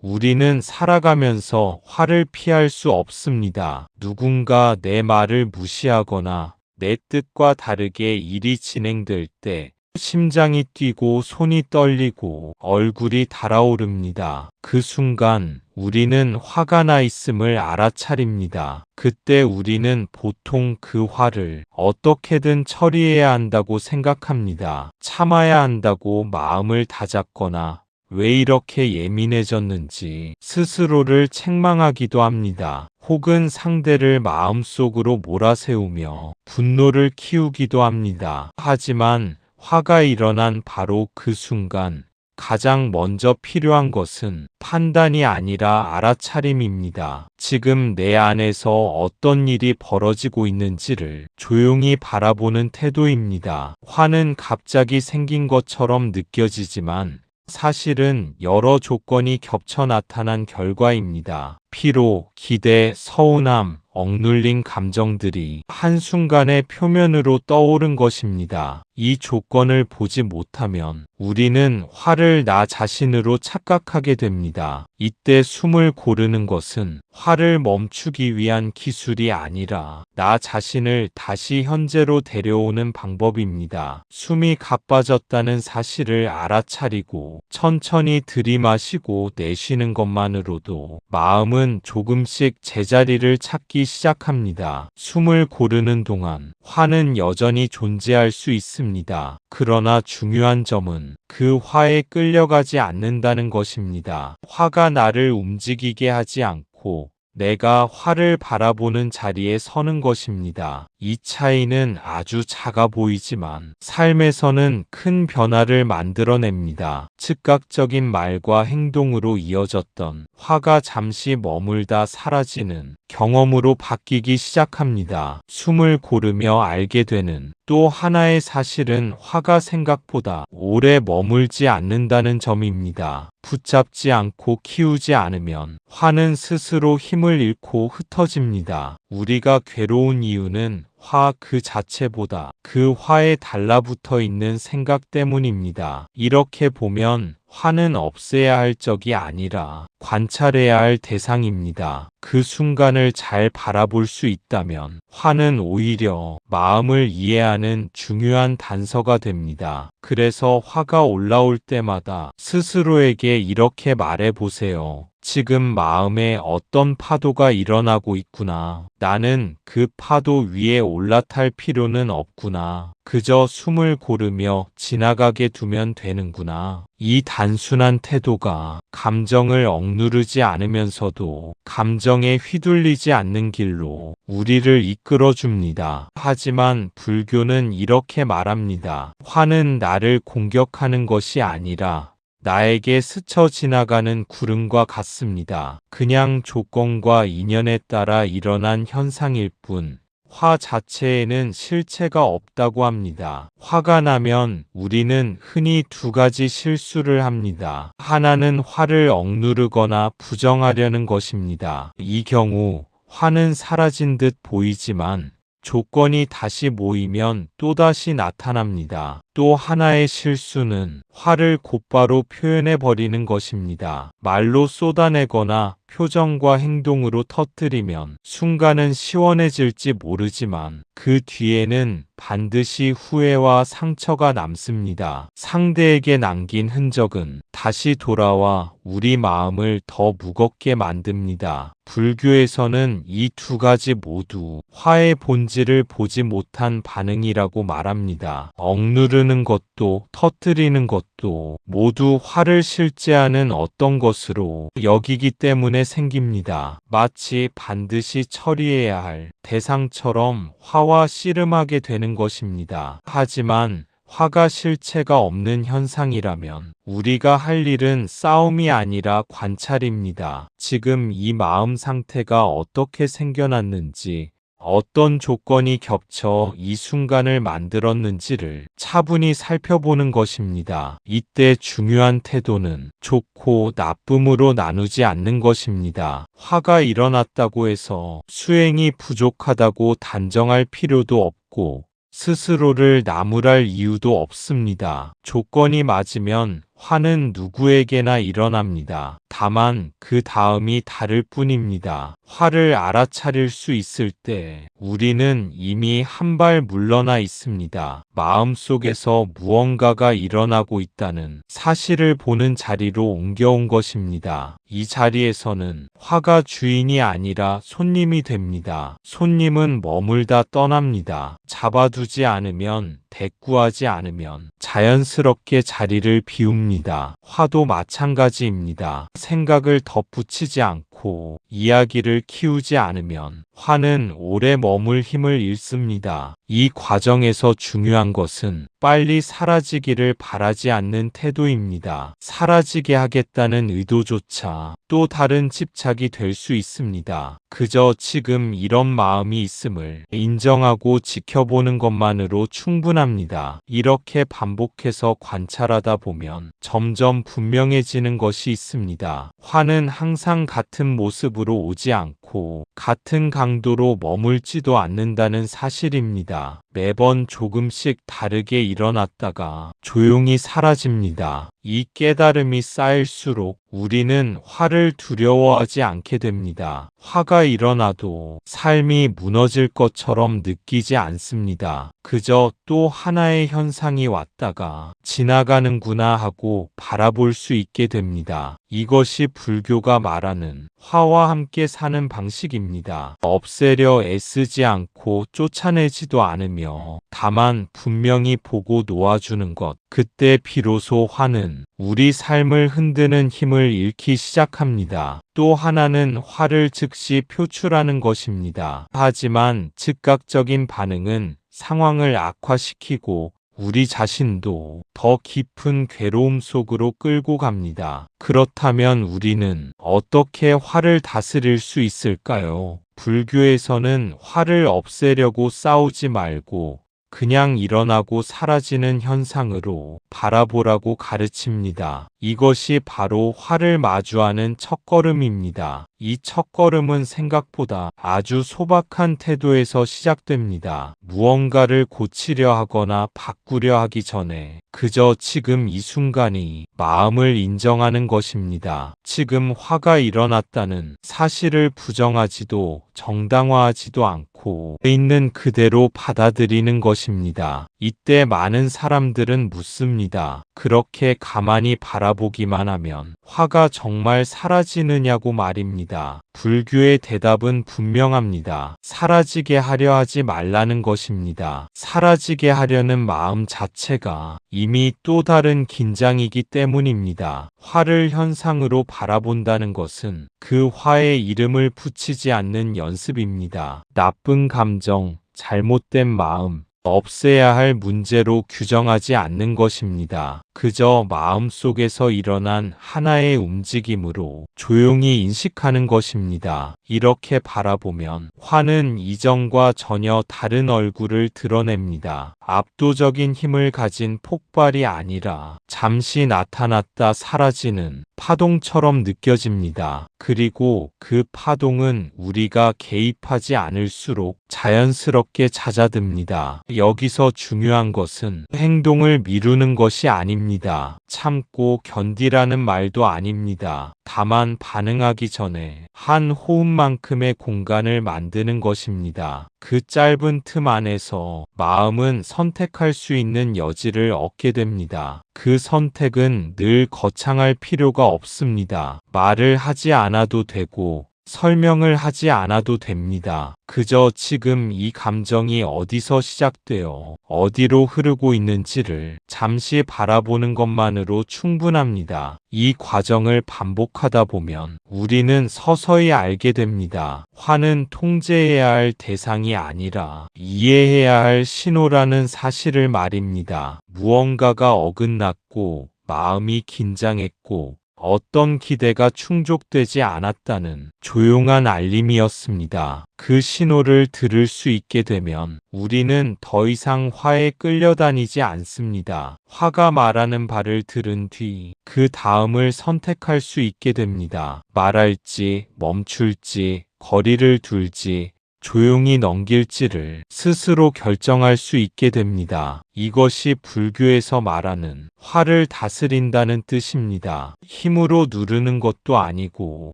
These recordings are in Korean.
우리는 살아가면서 화를 피할 수 없습니다. 누군가 내 말을 무시하거나 내 뜻과 다르게 일이 진행될 때 심장이 뛰고 손이 떨리고 얼굴이 달아오릅니다. 그 순간 우리는 화가 나 있음을 알아차립니다. 그때 우리는 보통 그 화를 어떻게든 처리해야 한다고 생각합니다. 참아야 한다고 마음을 다잡거나 왜 이렇게 예민해졌는지 스스로를 책망하기도 합니다. 혹은 상대를 마음속으로 몰아세우며 분노를 키우기도 합니다. 하지만 화가 일어난 바로 그 순간 가장 먼저 필요한 것은 판단이 아니라 알아차림입니다. 지금 내 안에서 어떤 일이 벌어지고 있는지를 조용히 바라보는 태도입니다. 화는 갑자기 생긴 것처럼 느껴지지만 사실은 여러 조건이 겹쳐 나타난 결과입니다. 피로, 기대, 서운함, 억눌린 감정들이 한순간에 표면으로 떠오른 것입니다. 이 조건을 보지 못하면 우리는 화를 나 자신으로 착각하게 됩니다. 이때 숨을 고르는 것은 화를 멈추기 위한 기술이 아니라 나 자신을 다시 현재로 데려오는 방법입니다. 숨이 가빠졌다는 사실을 알아차리고 천천히 들이마시고 내쉬는 것만으로도 마음은 조금씩 제자리를 찾기 시작합니다. 숨을 고르는 동안 화는 여전히 존재할 수 있습니다. 그러나 중요한 점은 그 화에 끌려가지 않는다는 것입니다. 화가 나를 움직이게 하지 않고 내가 화를 바라보는 자리에 서는 것입니다. 이 차이는 아주 작아 보이지만 삶에서는 큰 변화를 만들어냅니다. 즉각적인 말과 행동으로 이어졌던 화가 잠시 머물다 사라지는 경험으로 바뀌기 시작합니다. 숨을 고르며 알게 되는 또 하나의 사실은 화가 생각보다 오래 머물지 않는다는 점입니다. 붙잡지 않고 키우지 않으면 화는 스스로 힘을 잃고 흩어집니다. 우리가 괴로운 이유는 화 그 자체보다 그 화에 달라붙어 있는 생각 때문입니다. 이렇게 보면 화는 없애야 할 적이 아니라 관찰해야 할 대상입니다. 그 순간을 잘 바라볼 수 있다면 화는 오히려 마음을 이해하는 중요한 단서가 됩니다. 그래서 화가 올라올 때마다 스스로에게 이렇게 말해 보세요. 지금 마음에 어떤 파도가 일어나고 있구나. 나는 그 파도 위에 올라탈 필요는 없구나. 그저 숨을 고르며 지나가게 두면 되는구나. 이 단순한 태도가 감정을 억누르지 않으면서도 감정에 휘둘리지 않는 길로 우리를 이끌어 줍니다. 하지만 불교는 이렇게 말합니다. 화는 나를 공격하는 것이 아니라 나에게 스쳐 지나가는 구름과 같습니다. 그냥 조건과 인연에 따라 일어난 현상일 뿐, 화 자체에는 실체가 없다고 합니다. 화가 나면 우리는 흔히 두 가지 실수를 합니다. 하나는 화를 억누르거나 부정하려는 것입니다. 이 경우 화는 사라진 듯 보이지만 조건이 다시 모이면 또다시 나타납니다. 또 하나의 실수는 화를 곧바로 표현해 버리는 것입니다. 말로 쏟아내거나 표정과 행동으로 터뜨리면 순간은 시원해질지 모르지만 그 뒤에는 반드시 후회와 상처가 남습니다. 상대에게 남긴 흔적은 다시 돌아와 우리 마음을 더 무겁게 만듭니다. 불교에서는 이 두 가지 모두 화의 본질을 보지 못한 반응이라고 말합니다. 억누르는 것도 터뜨리는 것도 모두 화를 실제하는 어떤 것으로 여기기 때문에 생깁니다. 마치 반드시 처리해야 할 대상처럼 화와 씨름하게 되는 것입니다. 하지만 화가 실체가 없는 현상이라면 우리가 할 일은 싸움이 아니라 관찰입니다. 지금 이 마음 상태가 어떻게 생겨났는지, 어떤 조건이 겹쳐 이 순간을 만들었는지를 차분히 살펴보는 것입니다. 이때 중요한 태도는 좋고 나쁨으로 나누지 않는 것입니다. 화가 일어났다고 해서 수행이 부족하다고 단정할 필요도 없고 스스로를 나무랄 이유도 없습니다. 조건이 맞으면 화는 누구에게나 일어납니다. 다만 그 다음이 다를 뿐입니다. 화를 알아차릴 수 있을 때 우리는 이미 한 발 물러나 있습니다. 마음속에서 무언가가 일어나고 있다는 사실을 보는 자리로 옮겨온 것입니다. 이 자리에서는 화가 주인이 아니라 손님이 됩니다. 손님은 머물다 떠납니다. 잡아두지 않으면, 대꾸하지 않으면 자연스럽게 자리를 비웁니다. 화도 마찬가지입니다. 생각을 덧붙이지 않고 이야기를 키우지 않으면 화는 오래 머물 힘을 잃습니다. 이 과정에서 중요한 것은 빨리 사라지기를 바라지 않는 태도입니다. 사라지게 하겠다는 의도조차 또 다른 집착이 될 수 있습니다. 그저 지금 이런 마음이 있음을 인정하고 지켜보는 것만으로 충분합니다. 이렇게 반복해서 관찰하다 보면 점점 분명해지는 것이 있습니다. 화는 항상 같은 모습으로 오지 않고 같은 강도로 머물지도 않는다는 사실입니다. 매번 조금씩 다르게 일어났다가 조용히 사라집니다. 이 깨달음이 쌓일수록 우리는 화를 두려워하지 않게 됩니다. 화가 일어나도 삶이 무너질 것처럼 느끼지 않습니다. 그저 또 하나의 현상이 왔다가 지나가는구나 하고 바라볼 수 있게 됩니다. 이것이 불교가 말하는 화와 함께 사는 방식입니다. 없애려 애쓰지 않고 쫓아내지도 않으며 다만 분명히 보고 놓아주는 것. 그때 비로소 화는 우리 삶을 흔드는 힘을 잃기 시작합니다. 또 하나는 화를 즉시 표출하는 것입니다. 하지만 즉각적인 반응은 상황을 악화시키고 우리 자신도 더 깊은 괴로움 속으로 끌고 갑니다. 그렇다면 우리는 어떻게 화를 다스릴 수 있을까요? 불교에서는 화를 없애려고 싸우지 말고 그냥 일어나고 사라지는 현상으로 바라보라고 가르칩니다. 이것이 바로 화를 마주하는 첫걸음입니다. 이 첫걸음은 생각보다 아주 소박한 태도에서 시작됩니다. 무언가를 고치려 하거나 바꾸려 하기 전에 그저 지금 이 순간이 마음을 인정하는 것입니다. 지금 화가 일어났다는 사실을 부정하지도 정당화하지도 않고 있는 그대로 받아들이는 것입니다. 이때 많은 사람들은 묻습니다. 그렇게 가만히 바라보기만 하면 화가 정말 사라지느냐고 말입니다. 불교의 대답은 분명합니다. 사라지게 하려 하지 말라는 것입니다. 사라지게 하려는 마음 자체가 이미 또 다른 긴장이기 때문입니다. 화를 현상으로 바라본다는 것은 그 화에 이름을 붙이지 않는 연습입니다. 나쁜 감정, 잘못된 마음, 없애야 할 문제로 규정하지 않는 것입니다. 그저 마음속에서 일어난 하나의 움직임으로 조용히 인식하는 것입니다. 이렇게 바라보면 화는 이전과 전혀 다른 얼굴을 드러냅니다. 압도적인 힘을 가진 폭발이 아니라 잠시 나타났다 사라지는 파동처럼 느껴집니다. 그리고 그 파동은 우리가 개입하지 않을수록 자연스럽게 잦아듭니다. 여기서 중요한 것은 행동을 미루는 것이 아닙니다. 참고 견디라는 말도 아닙니다. 다만 반응하기 전에 한 호흡만큼의 공간을 만드는 것입니다. 그 짧은 틈 안에서 마음은 선택할 수 있는 여지를 얻게 됩니다. 그 선택은 늘 거창할 필요가 없습니다. 말을 하지 않아도 되고 설명을 하지 않아도 됩니다. 그저 지금 이 감정이 어디서 시작되어 어디로 흐르고 있는지를 잠시 바라보는 것만으로 충분합니다. 이 과정을 반복하다 보면 우리는 서서히 알게 됩니다. 화는 통제해야 할 대상이 아니라 이해해야 할 신호라는 사실을 말입니다. 무언가가 어긋났고 마음이 긴장했고 어떤 기대가 충족되지 않았다는 조용한 알림이었습니다. 그 신호를 들을 수 있게 되면 우리는 더 이상 화에 끌려다니지 않습니다. 화가 말하는 바를 들은 뒤 그 다음을 선택할 수 있게 됩니다. 말할지, 멈출지, 거리를 둘지, 조용히 넘길지를 스스로 결정할 수 있게 됩니다. 이것이 불교에서 말하는 화를 다스린다는 뜻입니다. 힘으로 누르는 것도 아니고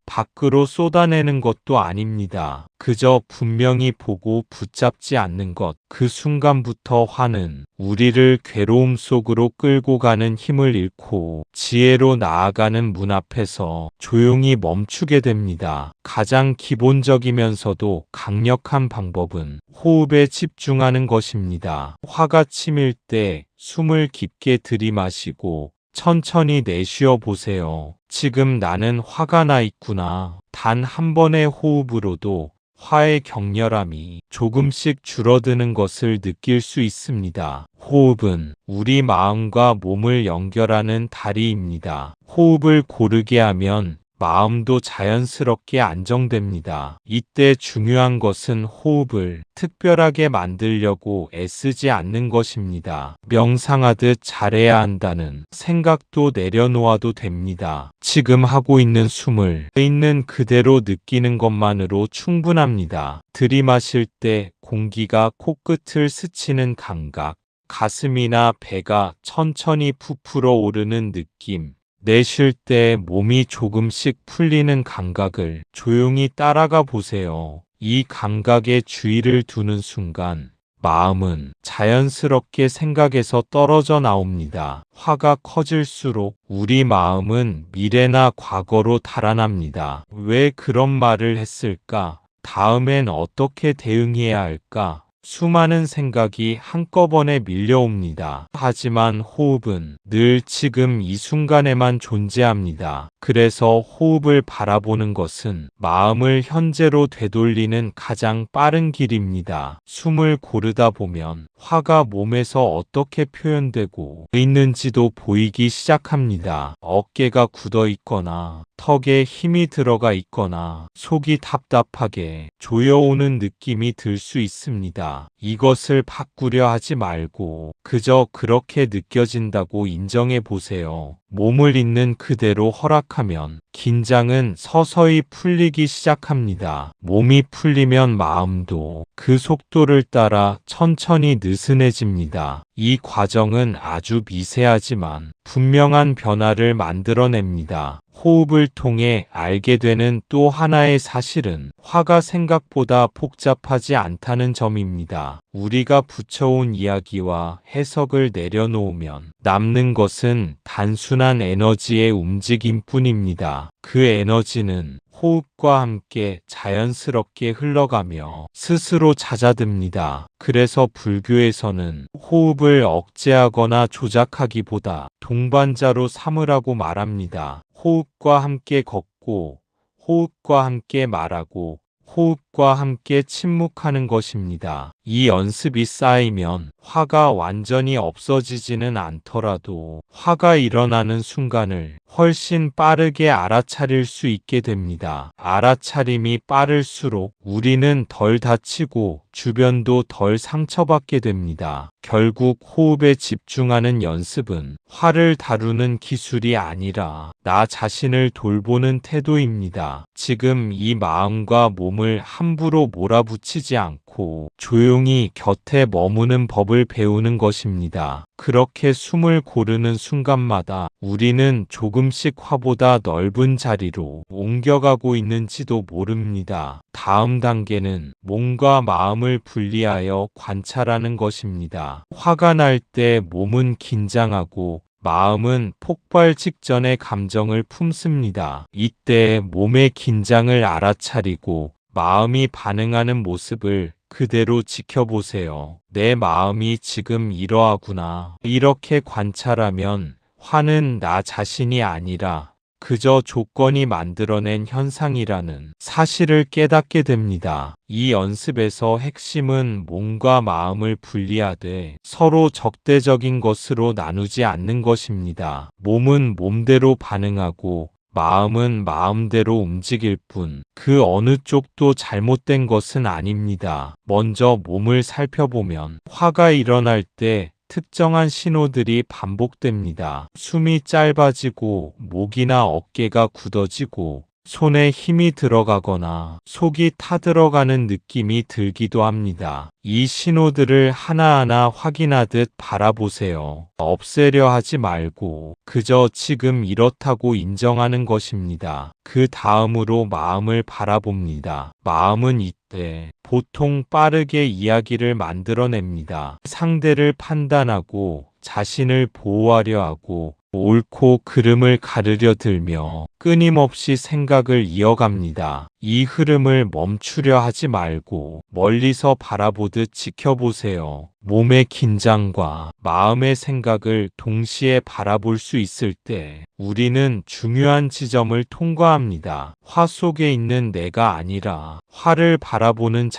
밖으로 쏟아내는 것도 아닙니다. 그저 분명히 보고 붙잡지 않는 것. 그 순간부터 화는 우리를 괴로움 속으로 끌고 가는 힘을 잃고 지혜로 나아가는 문 앞에서 조용히 멈추게 됩니다. 가장 기본적이면서도 강력한 방법은 호흡에 집중하는 것입니다. 화가 치밀 때 숨을 깊게 들이마시고 천천히 내쉬어 보세요. 지금 나는 화가 나 있구나. 단 한 번의 호흡으로도 화의 격렬함이 조금씩 줄어드는 것을 느낄 수 있습니다. 호흡은 우리 마음과 몸을 연결하는 다리입니다. 호흡을 고르게 하면 마음도 자연스럽게 안정됩니다. 이때 중요한 것은 호흡을 특별하게 만들려고 애쓰지 않는 것입니다. 명상하듯 잘해야 한다는 생각도 내려놓아도 됩니다. 지금 하고 있는 숨을 있는 그대로 느끼는 것만으로 충분합니다. 들이마실 때 공기가 코끝을 스치는 감각, 가슴이나 배가 천천히 부풀어 오르는 느낌, 내쉴 때 몸이 조금씩 풀리는 감각을 조용히 따라가 보세요. 이 감각에 주의를 두는 순간 마음은 자연스럽게 생각에서 떨어져 나옵니다. 화가 커질수록 우리 마음은 미래나 과거로 달아납니다. 왜 그런 말을 했을까? 다음엔 어떻게 대응해야 할까? 수많은 생각이 한꺼번에 밀려옵니다. 하지만 호흡은 늘 지금 이 순간에만 존재합니다. 그래서 호흡을 바라보는 것은 마음을 현재로 되돌리는 가장 빠른 길입니다. 숨을 고르다 보면 화가 몸에서 어떻게 표현되고 있는지도 보이기 시작합니다. 어깨가 굳어 있거나 턱에 힘이 들어가 있거나 속이 답답하게 조여오는 느낌이 들 수 있습니다. 이것을 바꾸려 하지 말고 그저 그렇게 느껴진다고 인정해 보세요. 몸을 있는 그대로 허락하면 긴장은 서서히 풀리기 시작합니다. 몸이 풀리면 마음도 그 속도를 따라 천천히 느슨해집니다. 이 과정은 아주 미세하지만 분명한 변화를 만들어냅니다. 호흡을 통해 알게 되는 또 하나의 사실은 화가 생각보다 복잡하지 않다는 점입니다. 우리가 붙여온 이야기와 해석을 내려놓으면 남는 것은 단순한 에너지의 움직임뿐입니다. 그 에너지는 호흡과 함께 자연스럽게 흘러가며 스스로 잦아듭니다. 그래서 불교에서는 호흡을 억제하거나 조작하기보다 동반자로 삼으라고 말합니다. 호흡과 함께 걷고, 호흡과 함께 말하고, 호흡과 함께 침묵하는 것입니다. 이 연습이 쌓이면 화가 완전히 없어지지는 않더라도 화가 일어나는 순간을 훨씬 빠르게 알아차릴 수 있게 됩니다. 알아차림이 빠를수록 우리는 덜 다치고 주변도 덜 상처받게 됩니다. 결국 호흡에 집중하는 연습은 화를 다루는 기술이 아니라 나 자신을 돌보는 태도입니다. 지금 이 마음과 몸을 함부로 몰아붙이지 않고 조용히 곁에 머무는 법을 배우는 것입니다. 그렇게 숨을 고르는 순간마다 우리는 조금씩 화보다 넓은 자리로 옮겨가고 있는지도 모릅니다. 다음 단계는 몸과 마음을 분리하여 관찰하는 것입니다. 화가 날 때 몸은 긴장하고 마음은 폭발 직전의 감정을 품습니다. 이때 몸의 긴장을 알아차리고 마음이 반응하는 모습을 그대로 지켜보세요. 내 마음이 지금 이러하구나. 이렇게 관찰하면 화는 나 자신이 아니라 그저 조건이 만들어낸 현상이라는 사실을 깨닫게 됩니다. 이 연습에서 핵심은 몸과 마음을 분리하되 서로 적대적인 것으로 나누지 않는 것입니다. 몸은 몸대로 반응하고 마음은 마음대로 움직일 뿐 그 어느 쪽도 잘못된 것은 아닙니다. 먼저 몸을 살펴보면 화가 일어날 때 특정한 신호들이 반복됩니다. 숨이 짧아지고 목이나 어깨가 굳어지고 손에 힘이 들어가거나 속이 타들어가는 느낌이 들기도 합니다. 이 신호들을 하나하나 확인하듯 바라보세요. 없애려 하지 말고 그저 지금 이렇다고 인정하는 것입니다. 그 다음으로 마음을 바라봅니다. 마음은 이때 보통 빠르게 이야기를 만들어냅니다. 상대를 판단하고 자신을 보호하려 하고 옳고 그름을 가르려 들며 끊임없이 생각을 이어갑니다. 이 흐름을 멈추려 하지 말고 멀리서 바라보듯 지켜보세요. 몸의 긴장과 마음의 생각을 동시에 바라볼 수 있을 때 우리는 중요한 지점을 통과합니다. 화 속에 있는 내가 아니라 화를 바라보는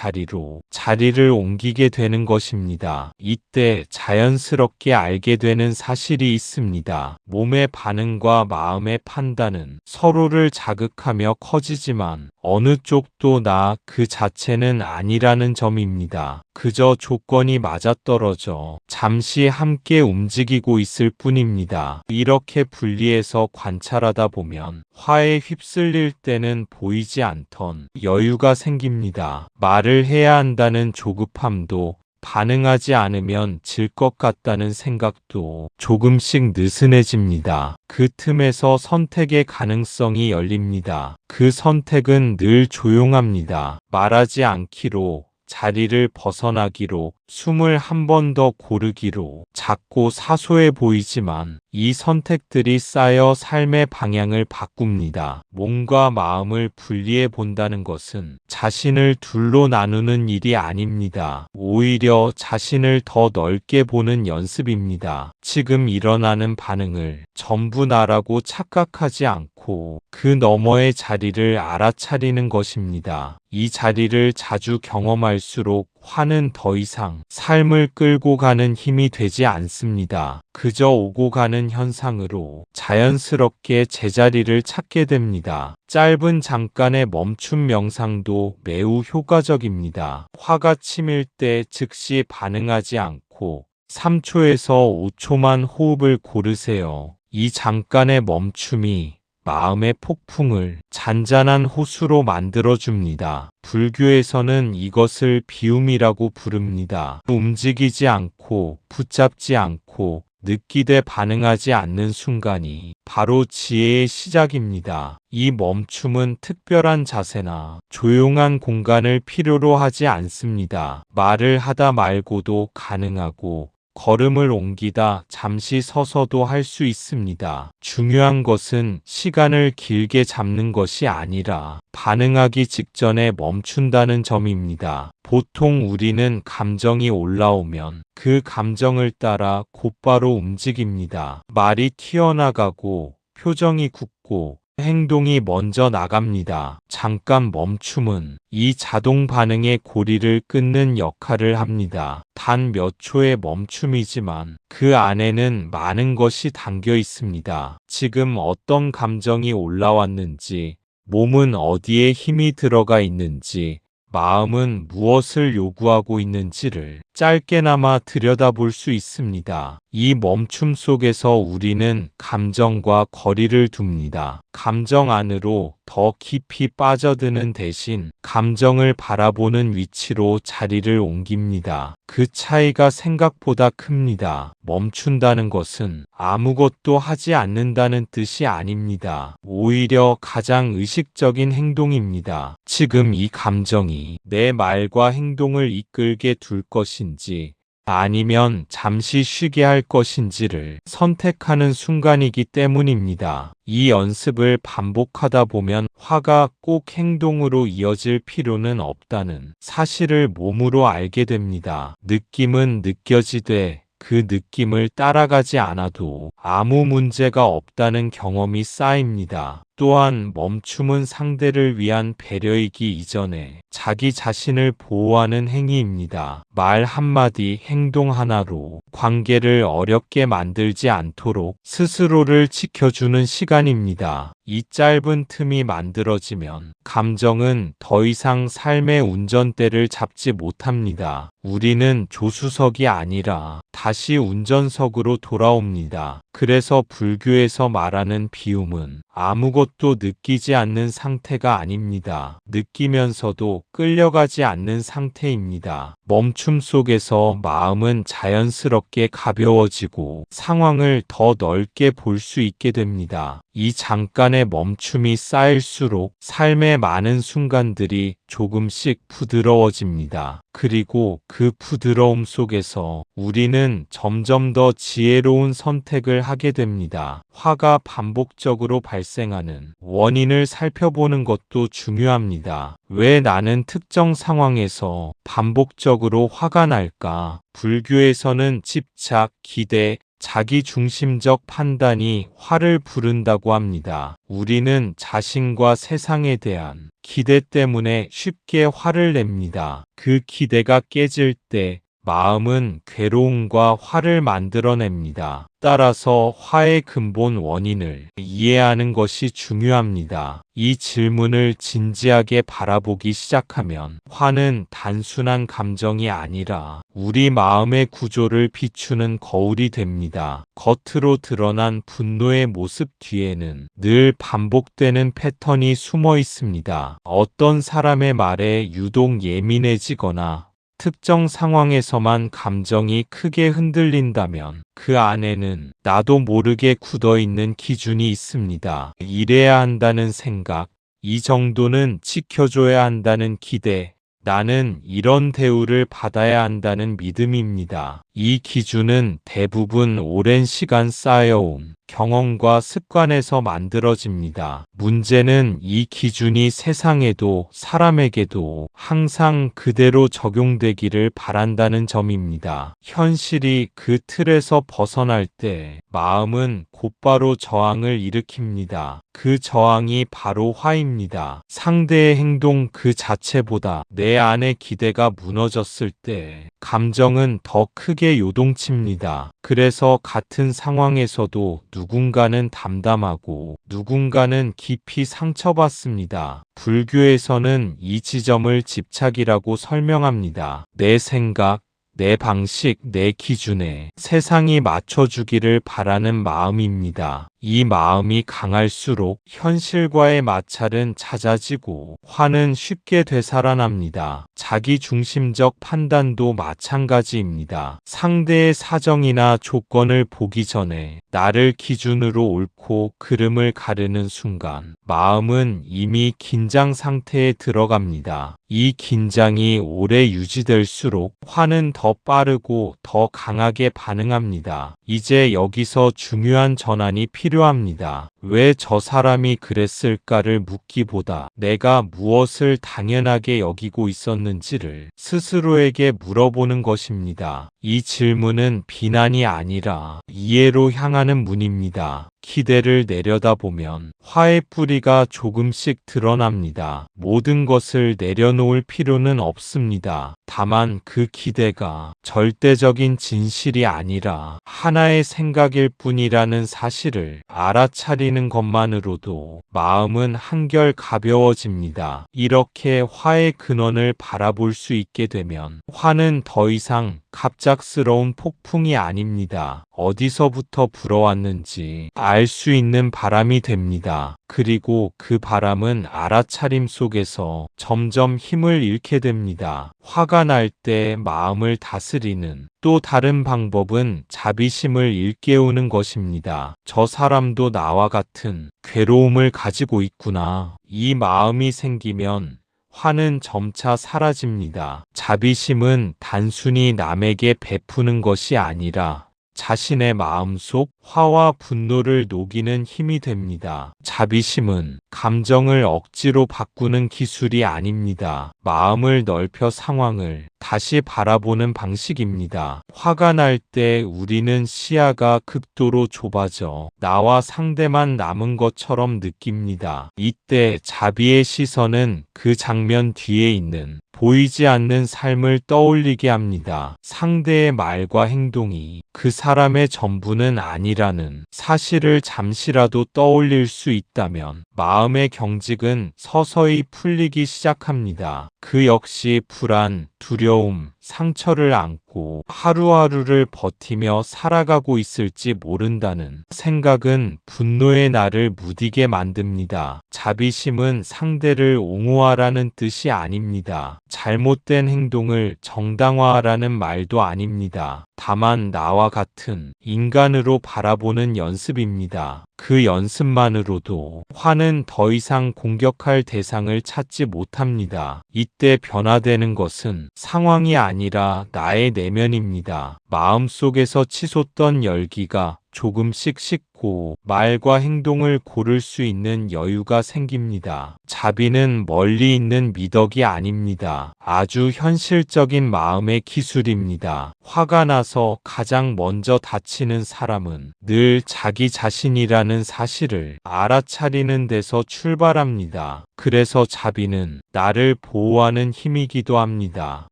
자리를 옮기게 되는 것입니다. 이때 자연스럽게 알게 되는 사실이 있습니다. 몸의 반응과 마음의 판단은 서로를 자극하며 커지지만 어느 쪽도 나 그 자체는 아니라는 점입니다. 그저 조건이 맞아떨어져 잠시 함께 움직이고 있을 뿐입니다. 이렇게 분리해서 관찰하다 보면 화에 휩쓸릴 때는 보이지 않던 여유가 생깁니다. 말을 해야 한다는 조급함도 반응하지 않으면 질 것 같다는 생각도 조금씩 느슨해집니다. 그 틈에서 선택의 가능성이 열립니다. 그 선택은 늘 조용합니다. 말하지 않기로, 자리를 벗어나기로, 숨을 한 번 더 고르기로. 작고 사소해 보이지만 이 선택들이 쌓여 삶의 방향을 바꿉니다. 몸과 마음을 분리해 본다는 것은 자신을 둘로 나누는 일이 아닙니다. 오히려 자신을 더 넓게 보는 연습입니다. 지금 일어나는 반응을 전부 나라고 착각하지 않고 그 너머의 자리를 알아차리는 것입니다. 이 자리를 자주 경험할수록 화는 더 이상 삶을 끌고 가는 힘이 되지 않습니다. 그저 오고 가는 현상으로 자연스럽게 제자리를 찾게 됩니다. 짧은 잠깐의 멈춤 명상도 매우 효과적입니다. 화가 치밀 때 즉시 반응하지 않고 3초에서 5초만 호흡을 고르세요. 이 잠깐의 멈춤이 마음의 폭풍을 잔잔한 호수로 만들어줍니다. 불교에서는 이것을 비움이라고 부릅니다. 움직이지 않고 붙잡지 않고 느끼되 반응하지 않는 순간이 바로 지혜의 시작입니다. 이 멈춤은 특별한 자세나 조용한 공간을 필요로 하지 않습니다. 말을 하다 말고도 가능하고 걸음을 옮기다 잠시 서서도 할 수 있습니다. 중요한 것은 시간을 길게 잡는 것이 아니라 반응하기 직전에 멈춘다는 점입니다. 보통 우리는 감정이 올라오면 그 감정을 따라 곧바로 움직입니다. 말이 튀어나가고 표정이 굳고 행동이 먼저 나갑니다. 잠깐 멈춤은 이 자동 반응의 고리를 끊는 역할을 합니다. 단 몇 초의 멈춤이지만 그 안에는 많은 것이 담겨 있습니다. 지금 어떤 감정이 올라왔는지, 몸은 어디에 힘이 들어가 있는지, 마음은 무엇을 요구하고 있는지를 짧게나마 들여다볼 수 있습니다. 이 멈춤 속에서 우리는 감정과 거리를 둡니다. 감정 안으로 더 깊이 빠져드는 대신 감정을 바라보는 위치로 자리를 옮깁니다. 그 차이가 생각보다 큽니다. 멈춘다는 것은 아무것도 하지 않는다는 뜻이 아닙니다. 오히려 가장 의식적인 행동입니다. 지금 이 감정이 내 말과 행동을 이끌게 둘 것인지 아니면 잠시 쉬게 할 것인지를 선택하는 순간이기 때문입니다. 이 연습을 반복하다 보면 화가 꼭 행동으로 이어질 필요는 없다는 사실을 몸으로 알게 됩니다. 느낌은 느껴지되 그 느낌을 따라가지 않아도 아무 문제가 없다는 경험이 쌓입니다. 또한 멈춤은 상대를 위한 배려이기 이전에 자기 자신을 보호하는 행위입니다. 말 한마디, 행동 하나로 관계를 어렵게 만들지 않도록 스스로를 지켜주는 시간입니다. 이 짧은 틈이 만들어지면 감정은 더 이상 삶의 운전대를 잡지 못합니다. 우리는 조수석이 아니라 다시 운전석으로 돌아옵니다. 그래서 불교에서 말하는 비움은 아무것도 아무것도 느끼지 않는 상태가 아닙니다. 느끼면서도 끌려가지 않는 상태입니다. 멈춤 속에서 마음은 자연스럽게 가벼워지고 상황을 더 넓게 볼 수 있게 됩니다. 이 잠깐의 멈춤이 쌓일수록 삶의 많은 순간들이 조금씩 부드러워집니다. 그리고 그 부드러움 속에서 우리는 점점 더 지혜로운 선택을 하게 됩니다. 화가 반복적으로 발생하는 원인을 살펴보는 것도 중요합니다. 왜 나는 특정 상황에서 반복적으로 화가 날까? 불교에서는 집착, 기대, 자기중심적 판단이 화를 부른다고 합니다. 우리는 자신과 세상에 대한 기대 때문에 쉽게 화를 냅니다. 그 기대가 깨질 때 마음은 괴로움과 화를 만들어냅니다. 따라서 화의 근본 원인을 이해하는 것이 중요합니다. 이 질문을 진지하게 바라보기 시작하면 화는 단순한 감정이 아니라 우리 마음의 구조를 비추는 거울이 됩니다. 겉으로 드러난 분노의 모습 뒤에는 늘 반복되는 패턴이 숨어 있습니다. 어떤 사람의 말에 유독 예민해지거나 특정 상황에서만 감정이 크게 흔들린다면 그 안에는 나도 모르게 굳어있는 기준이 있습니다. 이래야 한다는 생각, 이 정도는 지켜줘야 한다는 기대, 나는 이런 대우를 받아야 한다는 믿음입니다. 이 기준은 대부분 오랜 시간 쌓여온 경험과 습관에서 만들어집니다. 문제는 이 기준이 세상에도 사람에게도 항상 그대로 적용되기를 바란다는 점입니다. 현실이 그 틀에서 벗어날 때 마음은 곧바로 저항을 일으킵니다. 그 저항이 바로 화입니다. 상대의 행동 그 자체보다 내 안의 기대가 무너졌을 때 감정은 더 크게 요동칩니다. 그래서 같은 상황에서도 누군가는 담담하고 누군가는 깊이 상처받습니다. 불교에서는 이 지점을 집착이라고 설명합니다. 내 생각, 내 방식, 내 기준에 세상이 맞춰주기를 바라는 마음입니다. 이 마음이 강할수록 현실과의 마찰은 잦아지고 화는 쉽게 되살아납니다. 자기중심적 판단도 마찬가지입니다. 상대의 사정이나 조건을 보기 전에 나를 기준으로 옳고 그름을 가르는 순간 마음은 이미 긴장 상태에 들어갑니다. 이 긴장이 오래 유지될수록 화는 더 빠르고 더 강하게 반응합니다. 이제 여기서 중요한 전환이 필요합니다. 왜 저 사람이 그랬을까를 묻기보다 내가 무엇을 당연하게 여기고 있었는지를 스스로에게 물어보는 것입니다. 이 질문은 비난이 아니라 이해로 향하는 문입니다. 기대를 내려다보면 화의 뿌리가 조금씩 드러납니다. 모든 것을 내려놓을 필요는 없습니다. 다만 그 기대가 절대적인 진실이 아니라 하나의 생각일 뿐이라는 사실을 알아차리는 것만으로도 마음은 한결 가벼워집니다. 이렇게 화의 근원을 바라볼 수 있게 되면 화는 더 이상 갑작스러운 폭풍이 아닙니다. 어디서부터 불어왔는지 알 수 있는 바람이 됩니다. 그리고 그 바람은 알아차림 속에서 점점 힘을 잃게 됩니다. 화가 날 때 마음을 다스리는 또 다른 방법은 자비심을 일깨우는 것입니다. 저 사람도 나와 같은 괴로움을 가지고 있구나. 이 마음이 생기면 화는 점차 사라집니다. 자비심은 단순히 남에게 베푸는 것이 아니라 자신의 마음속 화와 분노를 녹이는 힘이 됩니다. 자비심은 감정을 억지로 바꾸는 기술이 아닙니다. 마음을 넓혀 상황을 다시 바라보는 방식입니다. 화가 날 때 우리는 시야가 극도로 좁아져 나와 상대만 남은 것처럼 느낍니다. 이때 자비의 시선은 그 장면 뒤에 있는 보이지 않는 삶을 떠올리게 합니다. 상대의 말과 행동이 그 사람의 전부는 아니라는 사실을 잠시라도 떠올릴 수 있다면 마음의 경직은 서서히 풀리기 시작합니다. 그 역시 불안, 두려움, 상처를 안고 하루하루를 버티며 살아가고 있을지 모른다는 생각은 분노의 나를 무디게 만듭니다. 자비심은 상대를 옹호하라는 뜻이 아닙니다. 잘못된 행동을 정당화하라는 말도 아닙니다. 다만 나와 같은 인간으로 바라보는 연습입니다. 그 연습만으로도 화는 더 이상 공격할 대상을 찾지 못합니다. 이때 변화되는 것은 상황이 아니라 나의 내면입니다. 마음속에서 치솟던 열기가 조금씩 식고 말과 행동을 고를 수 있는 여유가 생깁니다. 자비는 멀리 있는 미덕이 아닙니다. 아주 현실적인 마음의 기술입니다. 화가 나서 가장 먼저 다치는 사람은 늘 자기 자신이라는 사실을 알아차리는 데서 출발합니다. 그래서 자비는 나를 보호하는 힘이기도 합니다.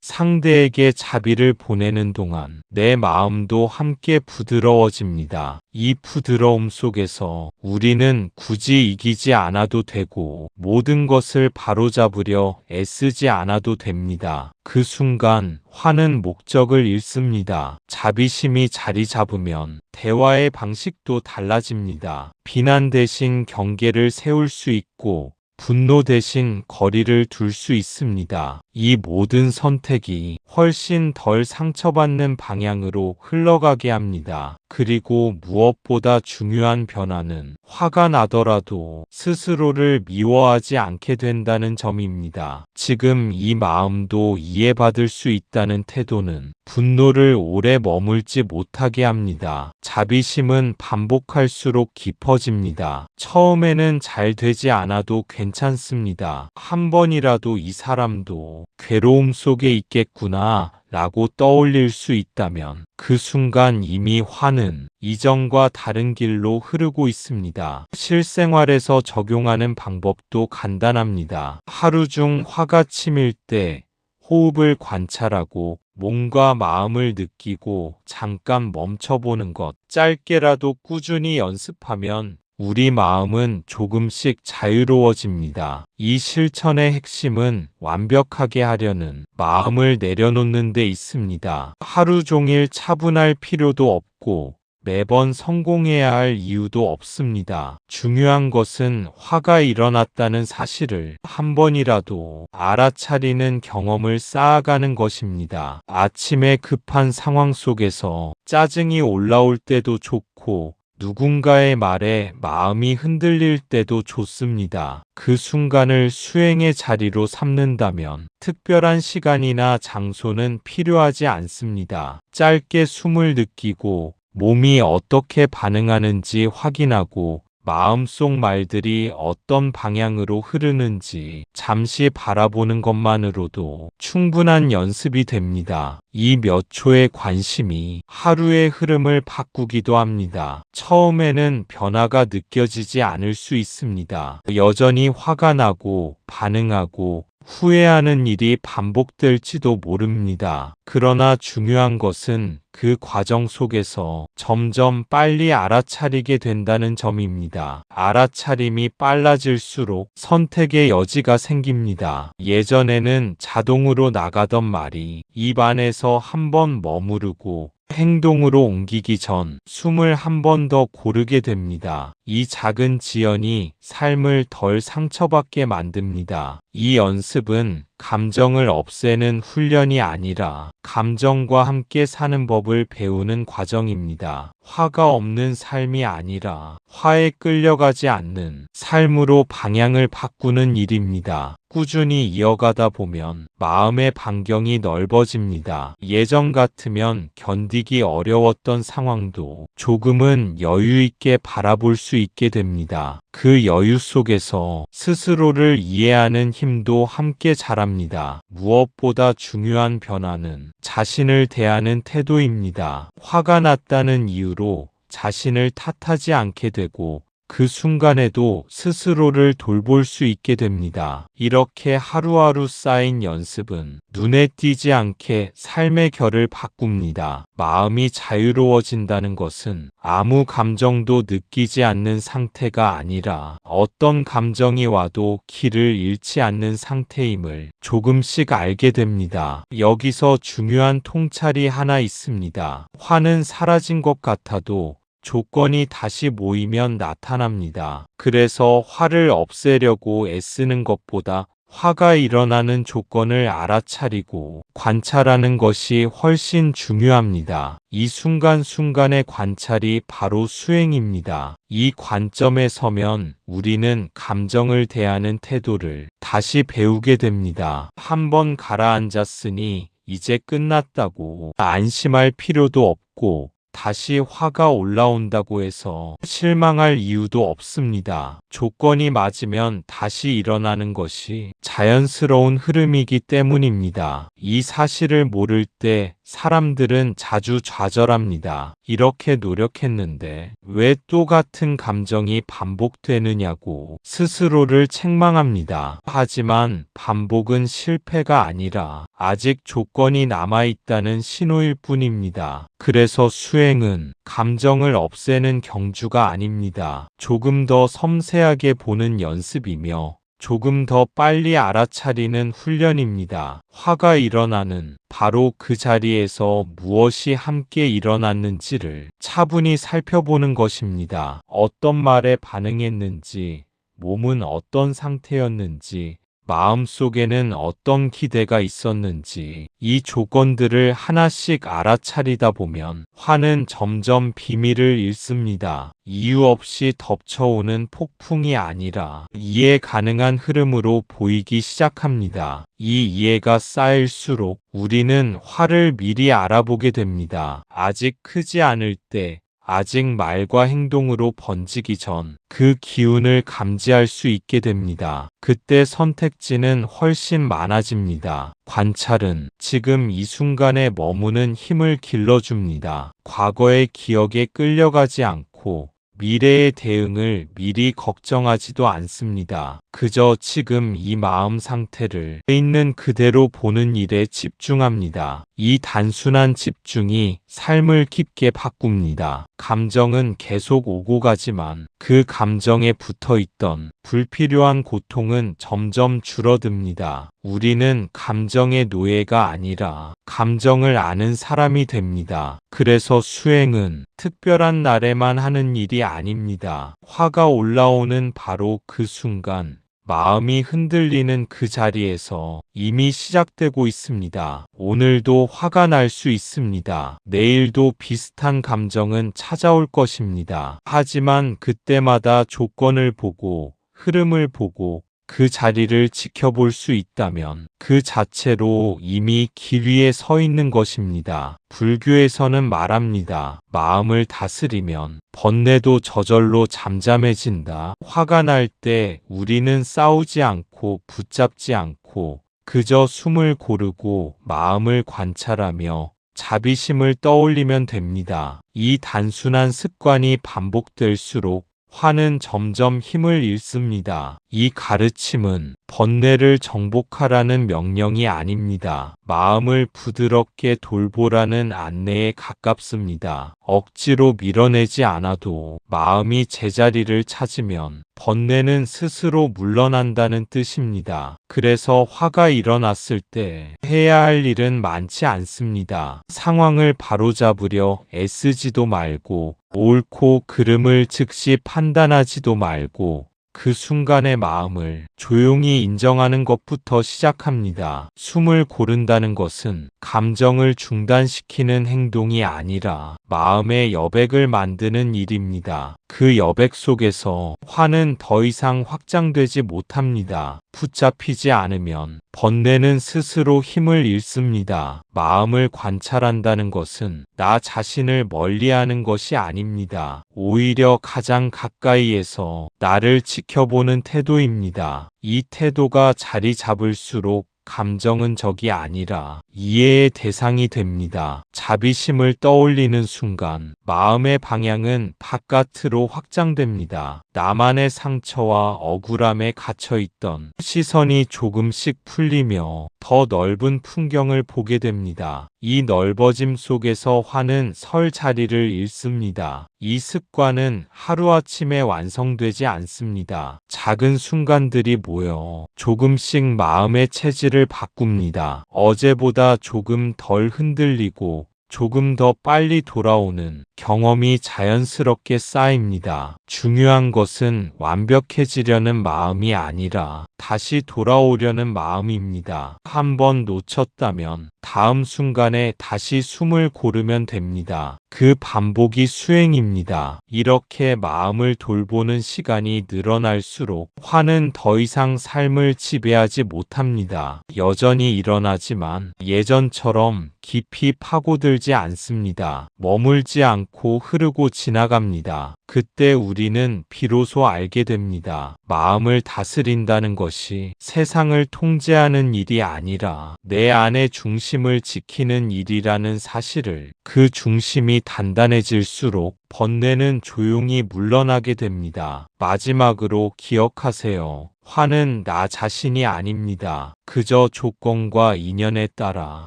상대에게 자비를 보내는 동안 내 마음도 함께 부드러워집니다. 이 부드러움 속에서 우리는 굳이 이기지 않아도 되고 모든 것을 바로잡으려 애쓰지 않아도 됩니다. 그 순간 화는 목적을 잃습니다. 자비심이 자리 잡으면 대화의 방식도 달라집니다. 비난 대신 경계를 세울 수 있고 분노 대신 거리를 둘 수 있습니다. 이 모든 선택이 훨씬 덜 상처받는 방향으로 흘러가게 합니다. 그리고 무엇보다 중요한 변화는 화가 나더라도 스스로를 미워하지 않게 된다는 점입니다. 지금 이 마음도 이해받을 수 있다는 태도는 분노를 오래 머물지 못하게 합니다. 자비심은 반복할수록 깊어집니다. 처음에는 잘 되지 않아도 괜찮습니다. 한 번이라도 이 사람도 괴로움 속에 있겠구나 라고 떠올릴 수 있다면 그 순간 이미 화는 이전과 다른 길로 흐르고 있습니다. 실생활에서 적용하는 방법도 간단합니다. 하루 중 화가 치밀 때 호흡을 관찰하고 몸과 마음을 느끼고 잠깐 멈춰보는 것, 짧게라도 꾸준히 연습하면 우리 마음은 조금씩 자유로워집니다. 이 실천의 핵심은 완벽하게 하려는 마음을 내려놓는 데 있습니다. 하루 종일 차분할 필요도 없고 매번 성공해야 할 이유도 없습니다. 중요한 것은 화가 일어났다는 사실을 한 번이라도 알아차리는 경험을 쌓아가는 것입니다. 아침에 급한 상황 속에서 짜증이 올라올 때도 좋고 누군가의 말에 마음이 흔들릴 때도 좋습니다. 그 순간을 수행의 자리로 삼는다면 특별한 시간이나 장소는 필요하지 않습니다. 짧게 숨을 느끼고 몸이 어떻게 반응하는지 확인하고 마음속 말들이 어떤 방향으로 흐르는지 잠시 바라보는 것만으로도 충분한 연습이 됩니다. 이 몇 초의 관심이 하루의 흐름을 바꾸기도 합니다. 처음에는 변화가 느껴지지 않을 수 있습니다. 여전히 화가 나고 반응하고 후회하는 일이 반복될지도 모릅니다. 그러나 중요한 것은 그 과정 속에서 점점 빨리 알아차리게 된다는 점입니다. 알아차림이 빨라질수록 선택의 여지가 생깁니다. 예전에는 자동으로 나가던 말이 입 안에서 한 번 머무르고 행동으로 옮기기 전 숨을 한 번 더 고르게 됩니다. 이 작은 지연이 삶을 덜 상처받게 만듭니다. 이 연습은 감정을 없애는 훈련이 아니라 감정과 함께 사는 법을 배우는 과정입니다. 화가 없는 삶이 아니라 화에 끌려가지 않는 삶으로 방향을 바꾸는 일입니다. 꾸준히 이어가다 보면 마음의 반경이 넓어집니다. 예전 같으면 견디기 어려웠던 상황도 조금은 여유 있게 바라볼 수 있게 됩니다. 그 여유 속에서 스스로를 이해하는 힘도 함께 자랍니다. 무엇보다 중요한 변화는 자신을 대하는 태도입니다. 화가 났다는 이유로 자신을 탓하지 않게 되고 그 순간에도 스스로를 돌볼 수 있게 됩니다. 이렇게 하루하루 쌓인 연습은 눈에 띄지 않게 삶의 결을 바꿉니다. 마음이 자유로워진다는 것은 아무 감정도 느끼지 않는 상태가 아니라 어떤 감정이 와도 길을 잃지 않는 상태임을 조금씩 알게 됩니다. 여기서 중요한 통찰이 하나 있습니다. 화는 사라진 것 같아도 조건이 다시 모이면 나타납니다. 그래서 화를 없애려고 애쓰는 것보다 화가 일어나는 조건을 알아차리고 관찰하는 것이 훨씬 중요합니다. 이 순간순간의 관찰이 바로 수행입니다. 이 관점에 서면 우리는 감정을 대하는 태도를 다시 배우게 됩니다. 한번 가라앉았으니 이제 끝났다고 안심할 필요도 없고 다시 화가 올라온다고 해서 실망할 이유도 없습니다. 조건이 맞으면 다시 일어나는 것이 자연스러운 흐름이기 때문입니다. 이 사실을 모를 때 사람들은 자주 좌절합니다. 이렇게 노력했는데 왜 또 같은 감정이 반복되느냐고 스스로를 책망합니다. 하지만 반복은 실패가 아니라 아직 조건이 남아있다는 신호일 뿐입니다. 그래서 수행은 감정을 없애는 경주가 아닙니다. 조금 더 섬세하게 보는 연습이며 조금 더 빨리 알아차리는 훈련입니다. 화가 일어나는 바로 그 자리에서 무엇이 함께 일어났는지를 차분히 살펴보는 것입니다. 어떤 말에 반응했는지, 몸은 어떤 상태였는지, 마음속에는 어떤 기대가 있었는지 이 조건들을 하나씩 알아차리다 보면 화는 점점 비밀을 잃습니다. 이유 없이 덮쳐오는 폭풍이 아니라 이해 가능한 흐름으로 보이기 시작합니다. 이 이해가 쌓일수록 우리는 화를 미리 알아보게 됩니다. 아직 크지 않을 때 아직 말과 행동으로 번지기 전 그 기운을 감지할 수 있게 됩니다. 그때 선택지는 훨씬 많아집니다. 관찰은 지금 이 순간에 머무는 힘을 길러줍니다. 과거의 기억에 끌려가지 않고 미래의 대응을 미리 걱정하지도 않습니다. 그저 지금 이 마음 상태를 있는 그대로 보는 일에 집중합니다. 이 단순한 집중이 삶을 깊게 바꿉니다. 감정은 계속 오고 가지만 그 감정에 붙어 있던 불필요한 고통은 점점 줄어듭니다. 우리는 감정의 노예가 아니라 감정을 아는 사람이 됩니다. 그래서 수행은 특별한 날에만 하는 일이 아닙니다. 화가 올라오는 바로 그 순간, 마음이 흔들리는 그 자리에서 이미 시작되고 있습니다. 오늘도 화가 날 수 있습니다. 내일도 비슷한 감정은 찾아올 것입니다. 하지만 그때마다 조건을 보고 흐름을 보고 그 자리를 지켜볼 수 있다면 그 자체로 이미 길 위에 서 있는 것입니다. 불교에서는 말합니다. 마음을 다스리면 번뇌도 저절로 잠잠해진다. 화가 날 때 우리는 싸우지 않고 붙잡지 않고 그저 숨을 고르고 마음을 관찰하며 자비심을 떠올리면 됩니다. 이 단순한 습관이 반복될수록 화는 점점 힘을 잃습니다. 이 가르침은 번뇌를 정복하라는 명령이 아닙니다. 마음을 부드럽게 돌보라는 안내에 가깝습니다. 억지로 밀어내지 않아도 마음이 제자리를 찾으면 번뇌는 스스로 물러난다는 뜻입니다. 그래서 화가 일어났을 때 해야 할 일은 많지 않습니다. 상황을 바로잡으려 애쓰지도 말고 옳고 그름을 즉시 판단하지도 말고 그 순간의 마음을 조용히 인정하는 것부터 시작합니다. 숨을 고른다는 것은 감정을 중단시키는 행동이 아니라 마음의 여백을 만드는 일입니다. 그 여백 속에서 화는 더 이상 확장되지 못합니다. 붙잡히지 않으면 번뇌는 스스로 힘을 잃습니다. 마음을 관찰한다는 것은 나 자신을 멀리하는 것이 아닙니다. 오히려 가장 가까이에서 나를 지켜보는 태도입니다. 이 태도가 자리 잡을수록 감정은 적이 아니라 이해의 대상이 됩니다. 자비심을 떠올리는 순간 마음의 방향은 바깥으로 확장됩니다. 나만의 상처와 억울함에 갇혀있던 시선이 조금씩 풀리며 더 넓은 풍경을 보게 됩니다. 이 넓어짐 속에서 화는 설 자리를 잃습니다. 이 습관은 하루아침에 완성되지 않습니다. 작은 순간들이 모여 조금씩 마음의 체질을 바꿉니다. 어제보다 조금 덜 흔들리고 조금 더 빨리 돌아오는 경험이 자연스럽게 쌓입니다. 중요한 것은 완벽해지려는 마음이 아니라 다시 돌아오려는 마음입니다. 한번 놓쳤다면 다음 순간에 다시 숨을 고르면 됩니다. 그 반복이 수행입니다. 이렇게 마음을 돌보는 시간이 늘어날수록 화는 더 이상 삶을 지배하지 못합니다. 여전히 일어나지만 예전처럼 깊이 파고들지 않습니다. 머물지 않고 흐르고 지나갑니다. 그때 우리는 비로소 알게 됩니다. 마음을 다스린다는 것이 세상을 통제하는 일이 아니라 내 안의 중심을 지키는 일이라는 사실을. 그 중심이 단단해질수록 번뇌는 조용히 물러나게 됩니다. 마지막으로 기억하세요. 화는 나 자신이 아닙니다. 그저 조건과 인연에 따라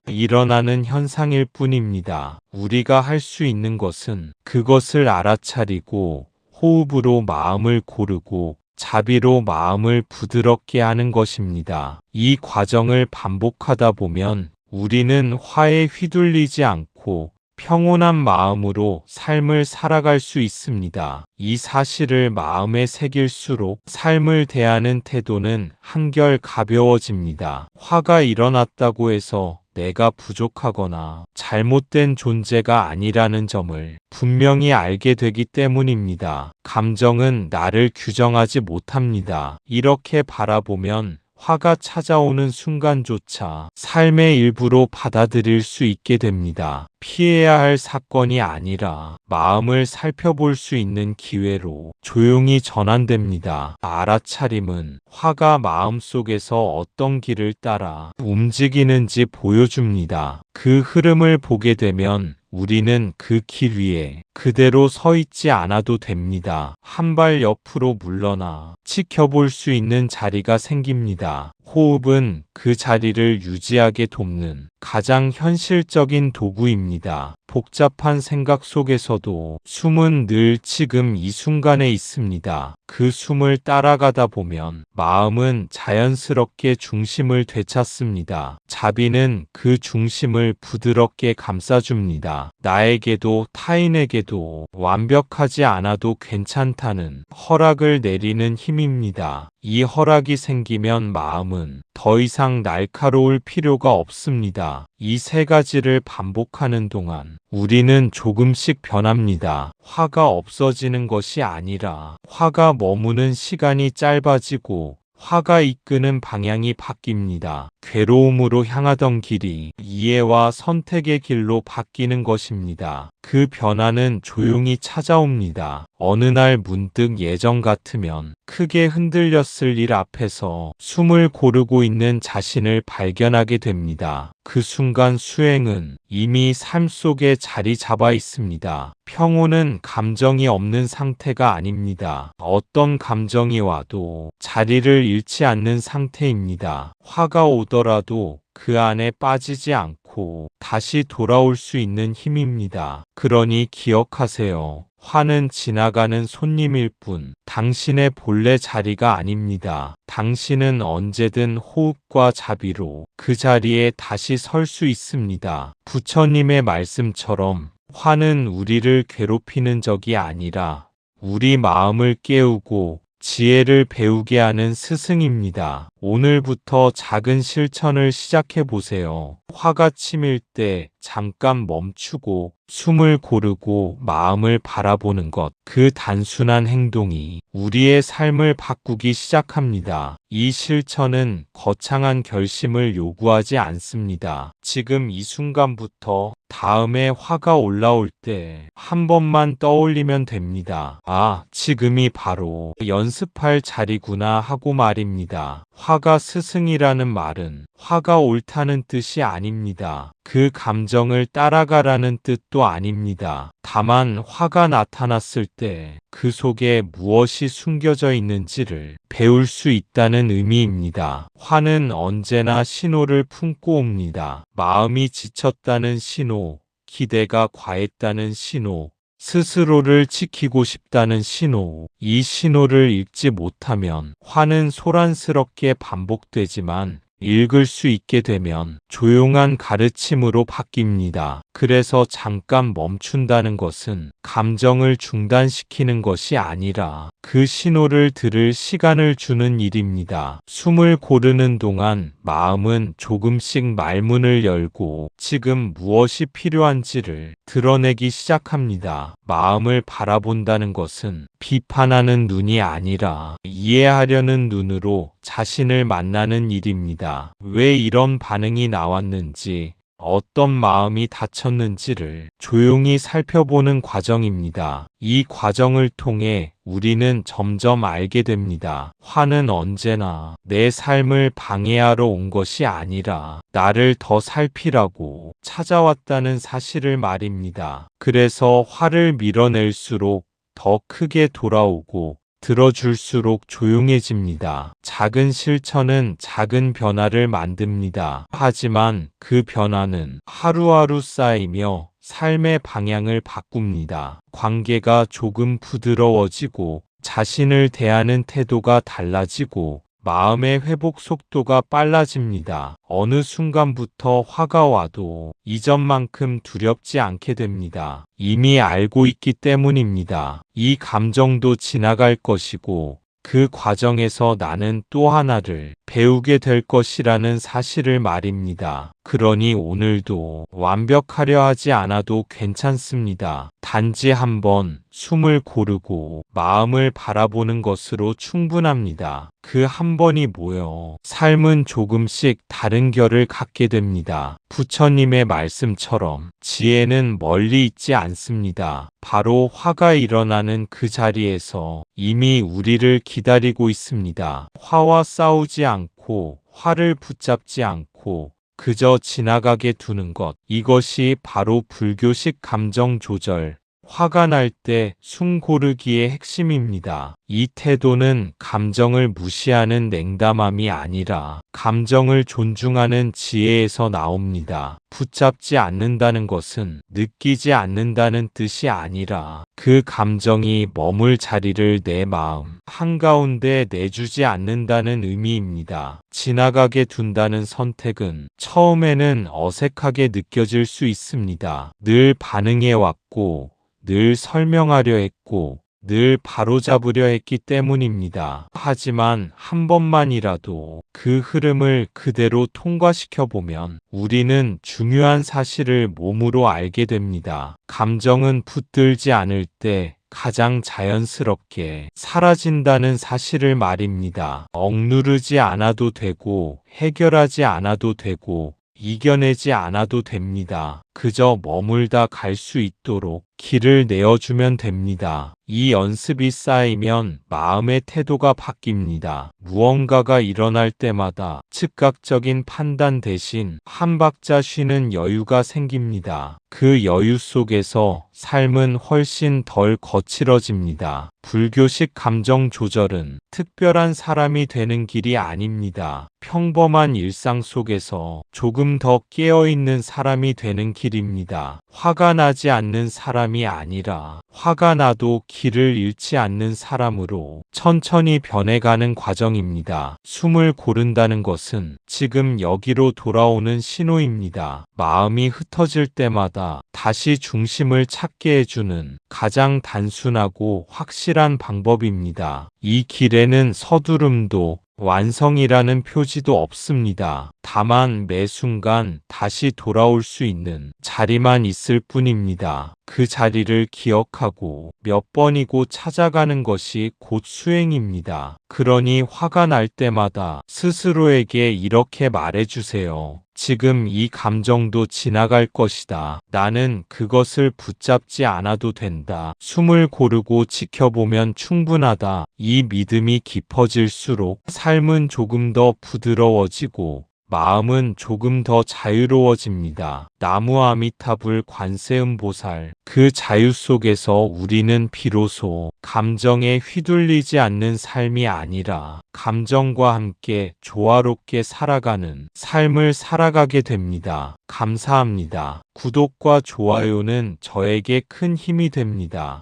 일어나는 현상일 뿐입니다. 우리가 할 수 있는 것은 그것을 알아차리고 호흡으로 마음을 고르고 자비로 마음을 부드럽게 하는 것입니다. 이 과정을 반복하다 보면 우리는 화에 휘둘리지 않고 평온한 마음으로 삶을 살아갈 수 있습니다. 이 사실을 마음에 새길수록 삶을 대하는 태도는 한결 가벼워집니다. 화가 일어났다고 해서 내가 부족하거나 잘못된 존재가 아니라는 점을 분명히 알게 되기 때문입니다. 감정은 나를 규정하지 못합니다. 이렇게 바라보면 화가 찾아오는 순간조차 삶의 일부로 받아들일 수 있게 됩니다. 피해야 할 사건이 아니라 마음을 살펴볼 수 있는 기회로 조용히 전환됩니다. 알아차림은 화가 마음속에서 어떤 길을 따라 움직이는지 보여줍니다. 그 흐름을 보게 되면 우리는 그 길 위에 그대로 서 있지 않아도 됩니다. 한 발 옆으로 물러나 지켜볼 수 있는 자리가 생깁니다. 호흡은 그 자리를 유지하게 돕는 가장 현실적인 도구입니다. 복잡한 생각 속에서도 숨은 늘 지금 이 순간에 있습니다. 그 숨을 따라가다 보면 마음은 자연스럽게 중심을 되찾습니다. 자비는 그 중심을 부드럽게 감싸줍니다. 나에게도 타인에게도 완벽하지 않아도 괜찮다는 허락을 내리는 힘입니다. 이 허락이 생기면 마음은 더 이상 날카로울 필요가 없습니다. 이 세 가지를 반복하는 동안 우리는 조금씩 변합니다. 화가 없어지는 것이 아니라 화가 머무는 시간이 짧아지고 화가 이끄는 방향이 바뀝니다. 괴로움으로 향하던 길이 이해와 선택의 길로 바뀌는 것입니다. 그 변화는 조용히 찾아옵니다. 어느 날 문득 예전 같으면 크게 흔들렸을 일 앞에서 숨을 고르고 있는 자신을 발견하게 됩니다. 그 순간 수행은 이미 삶 속에 자리 잡아 있습니다. 평온은 감정이 없는 상태가 아닙니다. 어떤 감정이 와도 자리를 잃지 않는 상태입니다. 화가 오더라도 그 안에 빠지지 않고 다시 돌아올 수 있는 힘입니다. 그러니 기억하세요. 화는 지나가는 손님일 뿐 당신의 본래 자리가 아닙니다. 당신은 언제든 호흡과 자비로 그 자리에 다시 설 수 있습니다. 부처님의 말씀처럼 화는 우리를 괴롭히는 적이 아니라 우리 마음을 깨우고 지혜를 배우게 하는 스승입니다. 오늘부터 작은 실천을 시작해 보세요. 화가 치밀 때 잠깐 멈추고 숨을 고르고 마음을 바라보는 것. 그 단순한 행동이 우리의 삶을 바꾸기 시작합니다. 이 실천은 거창한 결심을 요구하지 않습니다. 지금 이 순간부터 다음에 화가 올라올 때 한 번만 떠올리면 됩니다. 아, 지금이 바로 연습할 자리구나 하고 말입니다. 화가 스승이라는 말은 화가 옳다는 뜻이 아닙니다. 그 감정을 따라가라는 뜻도 아닙니다. 다만 화가 나타났을 때 그 속에 무엇이 숨겨져 있는지를 배울 수 있다는 의미입니다. 화는 언제나 신호를 품고 옵니다. 마음이 지쳤다는 신호, 기대가 과했다는 신호, 스스로를 지키고 싶다는 신호. 이 신호를 읽지 못하면 화는 소란스럽게 반복되지만 읽을 수 있게 되면 조용한 가르침으로 바뀝니다. 그래서 잠깐 멈춘다는 것은 감정을 중단시키는 것이 아니라 그 신호를 들을 시간을 주는 일입니다. 숨을 고르는 동안 마음은 조금씩 말문을 열고 지금 무엇이 필요한지를 드러내기 시작합니다. 마음을 바라본다는 것은 비판하는 눈이 아니라 이해하려는 눈으로 자신을 만나는 일입니다. 왜 이런 반응이 나왔는지, 어떤 마음이 다쳤는지를 조용히 살펴보는 과정입니다. 이 과정을 통해 우리는 점점 알게 됩니다. 화는 언제나 내 삶을 방해하러 온 것이 아니라 나를 더 살피라고 찾아왔다는 사실을 말입니다. 그래서 화를 밀어낼수록 더 크게 돌아오고 들어줄수록 조용해집니다. 작은 실천은 작은 변화를 만듭니다. 하지만 그 변화는 하루하루 쌓이며 삶의 방향을 바꿉니다. 관계가 조금 부드러워지고 자신을 대하는 태도가 달라지고 마음의 회복 속도가 빨라집니다. 어느 순간부터 화가 와도 이전만큼 두렵지 않게 됩니다. 이미 알고 있기 때문입니다. 이 감정도 지나갈 것이고 그 과정에서 나는 또 하나를 배우게 될 것이라는 사실을 말입니다. 그러니 오늘도 완벽하려 하지 않아도 괜찮습니다. 단지 한번 숨을 고르고 마음을 바라보는 것으로 충분합니다. 그 한 번이 모여 삶은 조금씩 다른 결을 갖게 됩니다. 부처님의 말씀처럼 지혜는 멀리 있지 않습니다. 바로 화가 일어나는 그 자리에서 이미 우리를 기다리고 있습니다. 화와 싸우지 않고 화를 붙잡지 않고 그저 지나가게 두는 것. 이것이 바로 불교식 감정 조절, 화가 날 때 숨 고르기의 핵심입니다. 이 태도는 감정을 무시하는 냉담함이 아니라 감정을 존중하는 지혜에서 나옵니다. 붙잡지 않는다는 것은 느끼지 않는다는 뜻이 아니라 그 감정이 머물 자리를 내 마음 한가운데 내주지 않는다는 의미입니다. 지나가게 둔다는 선택은 처음에는 어색하게 느껴질 수 있습니다. 늘 반응해왔고 늘 설명하려 했고 늘 바로잡으려 했기 때문입니다. 하지만 한 번만이라도 그 흐름을 그대로 통과시켜보면 우리는 중요한 사실을 몸으로 알게 됩니다. 감정은 붙들지 않을 때 가장 자연스럽게 사라진다는 사실을 말입니다. 억누르지 않아도 되고 해결하지 않아도 되고 이겨내지 않아도 됩니다. 그저 머물다 갈 수 있도록 길을 내어주면 됩니다. 이 연습이 쌓이면 마음의 태도가 바뀝니다. 무언가가 일어날 때마다 즉각적인 판단 대신 한 박자 쉬는 여유가 생깁니다. 그 여유 속에서 삶은 훨씬 덜 거칠어집니다. 불교식 감정 조절은 특별한 사람이 되는 길이 아닙니다. 평범한 일상 속에서 조금 더 깨어있는 사람이 되는 길입니다. 화가 나지 않는 사람이 아니라 화가 나도 길을 잃지 않는 사람으로 천천히 변해가는 과정입니다. 숨을 고른다는 것은 지금 여기로 돌아오는 신호입니다. 마음이 흩어질 때마다 다시 중심을 찾게 해주는 가장 단순하고 확실한 방법입니다. 이 길에는 서두름도 완성이라는 표지도 없습니다. 다만 매 순간 다시 돌아올 수 있는 자리만 있을 뿐입니다. 그 자리를 기억하고 몇 번이고 찾아가는 것이 곧 수행입니다. 그러니 화가 날 때마다 스스로에게 이렇게 말해주세요. 지금 이 감정도 지나갈 것이다. 나는 그것을 붙잡지 않아도 된다. 숨을 고르고 지켜보면 충분하다. 이 믿음이 깊어질수록 삶은 조금 더 부드러워지고 마음은 조금 더 자유로워집니다. 나무 아미타불 관세음보살. 그 자유 속에서 우리는 비로소 감정에 휘둘리지 않는 삶이 아니라 감정과 함께 조화롭게 살아가는 삶을 살아가게 됩니다. 감사합니다. 구독과 좋아요는 저에게 큰 힘이 됩니다.